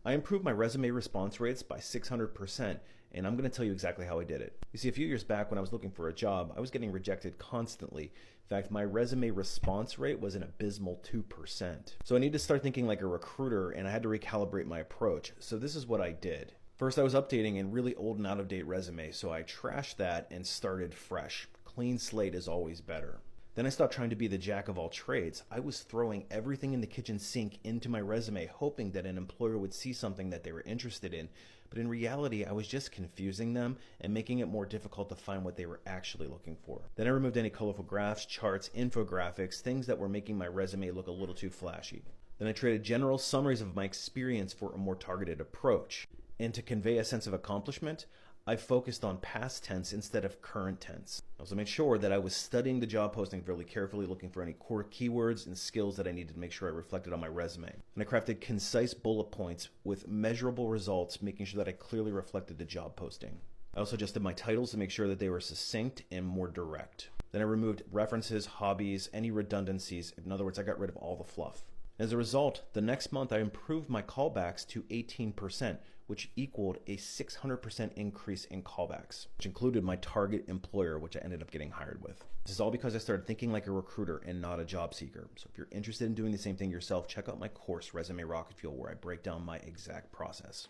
I improved my resume response rates by 600%, and I'm going to tell you exactly how I did it. You see, a few years back when I was looking for a job, I was getting rejected constantly. In fact, my resume response rate was an abysmal 2%. So I needed to start thinking like a recruiter, and I had to recalibrate my approach. So this is what I did. First, I was updating a really old and out-of-date resume, so I trashed that and started fresh. Clean slate is always better. Then I stopped trying to be the jack of all trades. I was throwing everything in the kitchen sink into my resume, hoping that an employer would see something that they were interested in. But in reality, I was just confusing them and making it more difficult to find what they were actually looking for. Then I removed any colorful graphs, charts, infographics, things that were making my resume look a little too flashy. Then I traded general summaries of my experience for a more targeted approach. And to convey a sense of accomplishment, I focused on past tense instead of current tense. I also made sure that I was studying the job posting really carefully, looking for any core keywords and skills that I needed to make sure I reflected on my resume. And I crafted concise bullet points with measurable results, making sure that I clearly reflected the job posting. I also adjusted my titles to make sure that they were succinct and more direct. Then I removed references, hobbies, any redundancies. In other words, I got rid of all the fluff. As a result, the next month I improved my callbacks to 18%, which equaled a 600% increase in callbacks, which included my target employer, which I ended up getting hired with. This is all because I started thinking like a recruiter and not a job seeker. So if you're interested in doing the same thing yourself, check out my course, Resume Rocketfuel, where I break down my exact process.